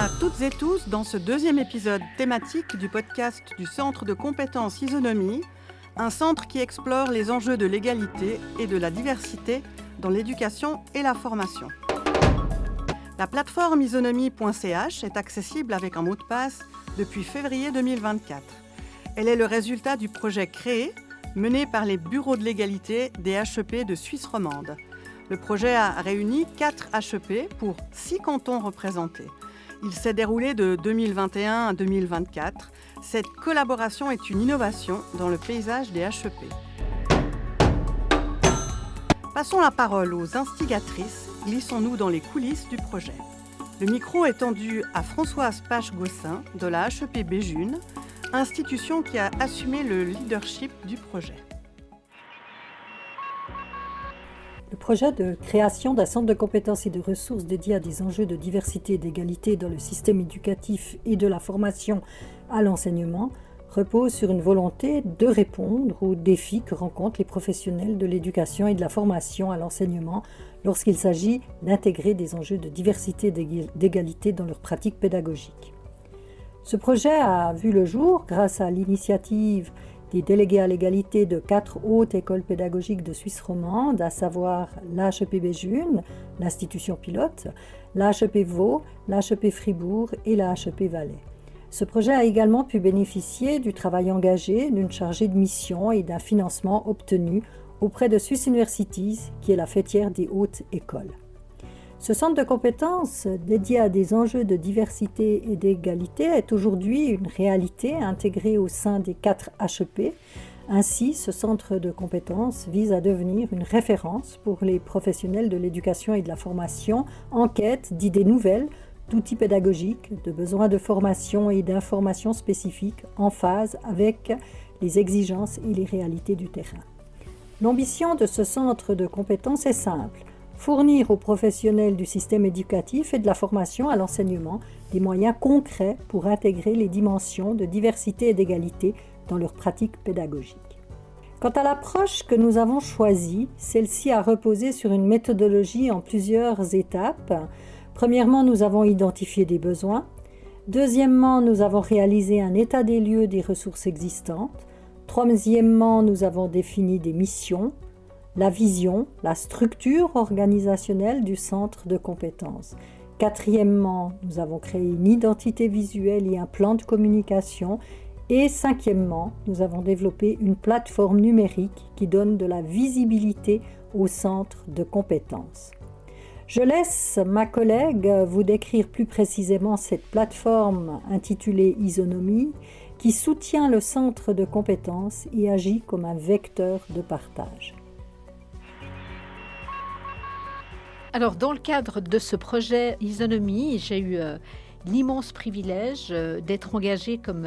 à toutes et tous dans ce deuxième épisode thématique du podcast du Centre de compétences Isonomie, un centre qui explore les enjeux de l'égalité et de la diversité dans l'éducation et la formation. La plateforme isonomie.ch est accessible avec un mot de passe depuis février 2024. Elle est le résultat du projet créé, mené par les bureaux de l'égalité des HEP de Suisse romande. Le projet a réuni 4 HEP pour 6 cantons représentés. Il s'est déroulé de 2021 à 2024. Cette collaboration est une innovation dans le paysage des HEP. Passons la parole aux instigatrices. Glissons-nous dans les coulisses du projet. Le micro est tendu à Françoise Pache-Gossin de la HEP Béjune, institution qui a assumé le leadership du projet. Le projet de création d'un centre de compétences et de ressources dédié à des enjeux de diversité et d'égalité dans le système éducatif et de la formation à l'enseignement repose sur une volonté de répondre aux défis que rencontrent les professionnels de l'éducation et de la formation à l'enseignement lorsqu'il s'agit d'intégrer des enjeux de diversité et d'égalité dans leurs pratiques pédagogiques. Ce projet a vu le jour grâce à l'initiative des délégués à l'égalité de 4 hautes écoles pédagogiques de Suisse romande, à savoir l'HEP Béjune, l'institution pilote, l'HEP Vaud, l'HEP Fribourg et l'HEP Valais. Ce projet a également pu bénéficier du travail engagé d'une chargée de mission et d'un financement obtenu auprès de Swiss Universities, qui est la fêtière des hautes écoles. Ce centre de compétences dédié à des enjeux de diversité et d'égalité est aujourd'hui une réalité intégrée au sein des 4 HEP. Ainsi, ce centre de compétences vise à devenir une référence pour les professionnels de l'éducation et de la formation en quête d'idées nouvelles, d'outils pédagogiques, de besoins de formation et d'informations spécifiques en phase avec les exigences et les réalités du terrain. L'ambition de ce centre de compétences est simple: fournir aux professionnels du système éducatif et de la formation à l'enseignement des moyens concrets pour intégrer les dimensions de diversité et d'égalité dans leurs pratiques pédagogiques. Quant à l'approche que nous avons choisie, celle-ci a reposé sur une méthodologie en plusieurs étapes. Premièrement, nous avons identifié des besoins. Deuxièmement, nous avons réalisé un état des lieux des ressources existantes. Troisièmement, nous avons défini des missions, la vision, la structure organisationnelle du centre de compétences. Quatrièmement, nous avons créé une identité visuelle et un plan de communication. Et cinquièmement, nous avons développé une plateforme numérique qui donne de la visibilité au centre de compétences. Je laisse ma collègue vous décrire plus précisément cette plateforme intitulée Isonomie qui soutient le centre de compétences et agit comme un vecteur de partage. Alors, dans le cadre de ce projet Isonomie, j'ai eu l'immense privilège d'être engagée comme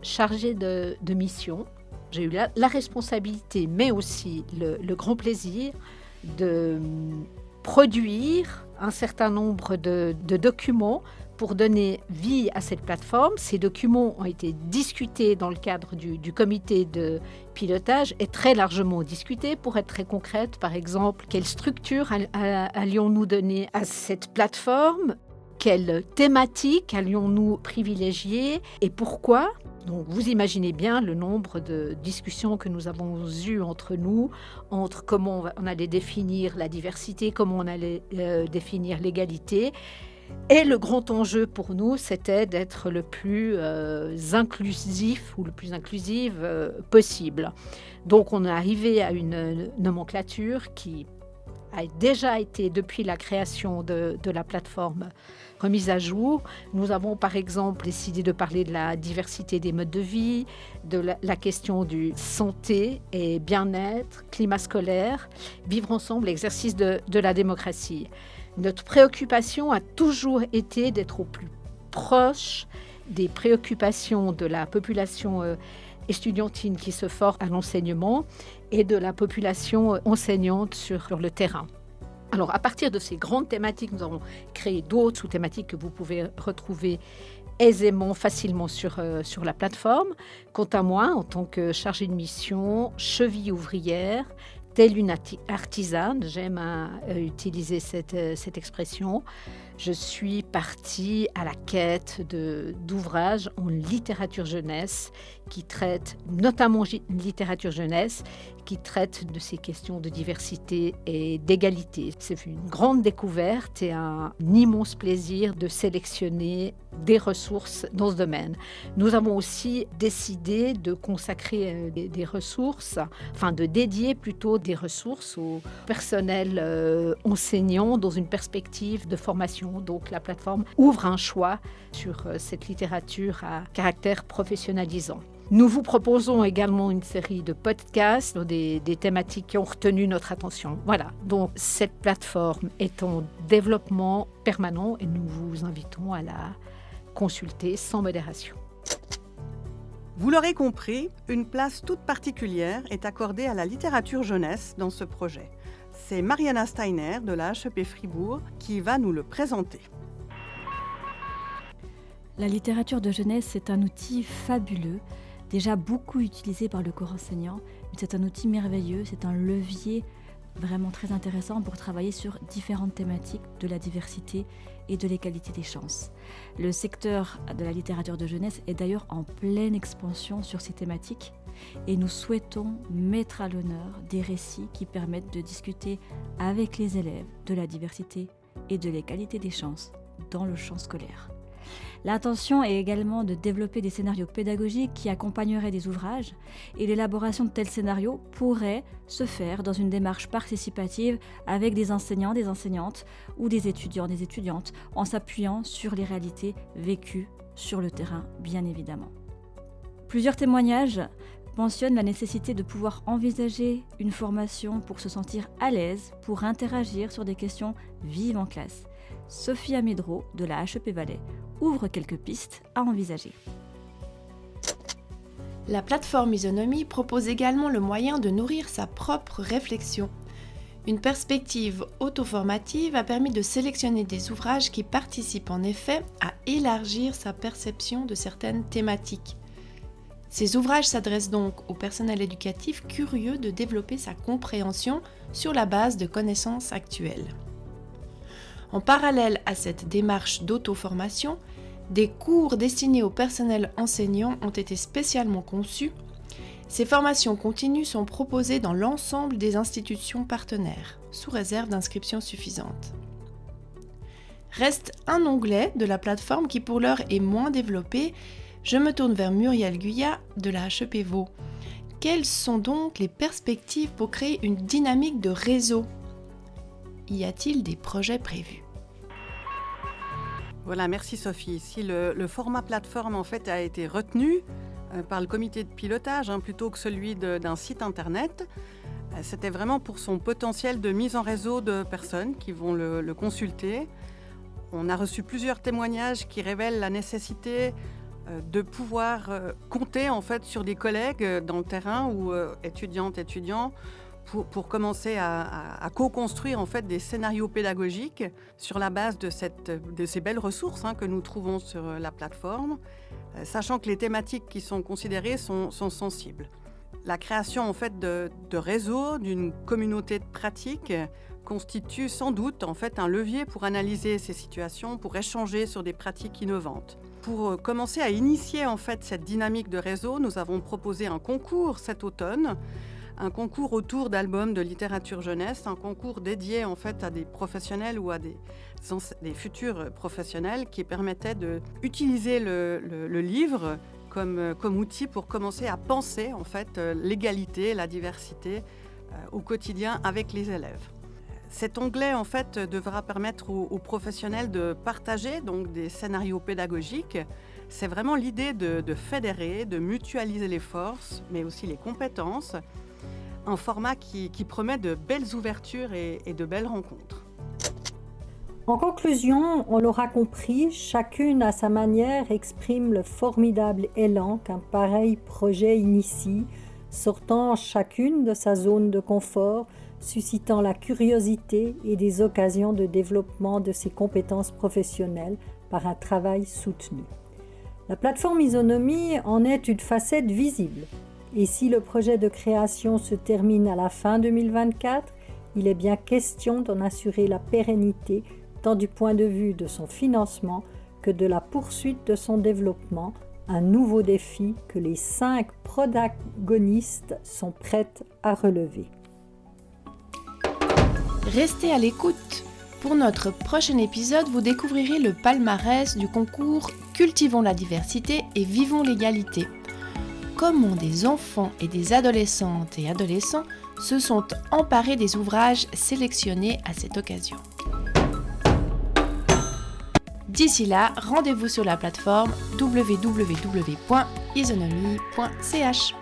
chargée de mission. J'ai eu la responsabilité, mais aussi le grand plaisir de produire un certain nombre de documents pour donner vie à cette plateforme. Ces documents ont été discutés dans le cadre du comité de pilotage et très largement discutés. Pour être très concrète, par exemple, quelle structure allions-nous donner à cette plateforme ? Quelle thématique allions-nous privilégier et pourquoi ? Donc, vous imaginez bien le nombre de discussions que nous avons eues entre nous, entre comment on allait définir la diversité, comment on allait définir l'égalité. Et le grand enjeu pour nous, c'était d'être le plus inclusif ou le plus inclusive possible. Donc, on est arrivé à une nomenclature qui a déjà été, depuis la création de la plateforme, remise à jour. Nous avons par exemple décidé de parler de la diversité des modes de vie, de la question du santé et bien-être, climat scolaire, vivre ensemble, exercice de la démocratie. Notre préoccupation a toujours été d'être au plus proche des préoccupations de la population estudiantine qui se forme à l'enseignement et de la population enseignante sur le terrain. Alors, à partir de ces grandes thématiques, nous avons créé d'autres sous-thématiques que vous pouvez retrouver aisément, facilement sur la plateforme. Quant à moi, en tant que chargée de mission, cheville ouvrière, telle une artisane, j'aime utiliser cette expression, je suis partie à la quête d'ouvrages en littérature jeunesse qui traitent, notamment littérature jeunesse, qui traitent de ces questions de diversité et d'égalité. C'est une grande découverte et un immense plaisir de sélectionner des ressources dans ce domaine. Nous avons aussi décidé de consacrer des ressources, enfin de dédier plutôt des ressources au personnel enseignant dans une perspective de formation. Donc la plateforme ouvre un choix sur cette littérature à caractère professionnalisant. Nous vous proposons également une série de podcasts sur des thématiques qui ont retenu notre attention. Voilà, donc cette plateforme est en développement permanent et nous vous invitons à la consulter sans modération. Vous l'aurez compris, une place toute particulière est accordée à la littérature jeunesse dans ce projet. C'est Mariana Steiner de la HEP Fribourg qui va nous le présenter. La littérature de jeunesse, c'est un outil fabuleux, déjà beaucoup utilisé par le corps enseignant, mais c'est un outil merveilleux, c'est un levier vraiment très intéressant pour travailler sur différentes thématiques de la diversité et de l'égalité des chances. Le secteur de la littérature de jeunesse est d'ailleurs en pleine expansion sur ces thématiques et nous souhaitons mettre à l'honneur des récits qui permettent de discuter avec les élèves de la diversité et de l'égalité des chances dans le champ scolaire. L'intention est également de développer des scénarios pédagogiques qui accompagneraient des ouvrages et l'élaboration de tels scénarios pourrait se faire dans une démarche participative avec des enseignants, des enseignantes ou des étudiants, des étudiantes en s'appuyant sur les réalités vécues sur le terrain, bien évidemment. Plusieurs témoignages mentionnent la nécessité de pouvoir envisager une formation pour se sentir à l'aise, pour interagir sur des questions vives en classe. Sophie Amédro de la HEP Valais ouvre quelques pistes à envisager. La plateforme Isonomie propose également le moyen de nourrir sa propre réflexion. Une perspective auto-formative a permis de sélectionner des ouvrages qui participent en effet à élargir sa perception de certaines thématiques. Ces ouvrages s'adressent donc au personnel éducatif curieux de développer sa compréhension sur la base de connaissances actuelles. En parallèle à cette démarche d'auto-formation, des cours destinés au personnel enseignant ont été spécialement conçus. Ces formations continues sont proposées dans l'ensemble des institutions partenaires, sous réserve d'inscriptions suffisantes. Reste un onglet de la plateforme qui pour l'heure est moins développé. Je me tourne vers Muriel Guyat de la HEP Vaud. Quelles sont donc les perspectives pour créer une dynamique de réseau ? Y a-t-il des projets prévus ? Voilà, merci Sophie. Si le format plateforme en fait a été retenu par le comité de pilotage plutôt que celui d'un site internet, c'était vraiment pour son potentiel de mise en réseau de personnes qui vont le consulter. On a reçu plusieurs témoignages qui révèlent la nécessité de pouvoir compter en fait sur des collègues dans le terrain ou étudiants pour commencer à co-construire en fait des scénarios pédagogiques sur la base de ces belles ressources que nous trouvons sur la plateforme, sachant que les thématiques qui sont considérées sont sensibles. La création en fait de réseaux, d'une communauté de pratique constitue sans doute en fait un levier pour analyser ces situations, pour échanger sur des pratiques innovantes. Pour commencer à initier en fait cette dynamique de réseau, nous avons proposé un concours cet automne, un concours autour d'albums de littérature jeunesse, un concours dédié en fait à des professionnels ou à des futurs professionnels qui permettait d'utiliser le livre comme outil pour commencer à penser en fait l'égalité, la diversité au quotidien avec les élèves. Cet onglet en fait devra permettre aux professionnels de partager donc des scénarios pédagogiques. C'est vraiment l'idée de fédérer, de mutualiser les forces, mais aussi les compétences. Un format qui promet de belles ouvertures et de belles rencontres. En conclusion, on l'aura compris, chacune à sa manière exprime le formidable élan qu'un pareil projet initie, sortant chacune de sa zone de confort, suscitant la curiosité et des occasions de développement de ses compétences professionnelles par un travail soutenu. La plateforme Isonomie en est une facette visible. Et si le projet de création se termine à la fin 2024, il est bien question d'en assurer la pérennité tant du point de vue de son financement que de la poursuite de son développement, un nouveau défi que les 5 protagonistes sont prêtes à relever. Restez à l'écoute. Pour notre prochain épisode, vous découvrirez le palmarès du concours Cultivons la diversité et vivons l'égalité. Comment des enfants et des adolescentes et adolescents se sont emparés des ouvrages sélectionnés à cette occasion. D'ici là, rendez-vous sur la plateforme www.isonomie.ch.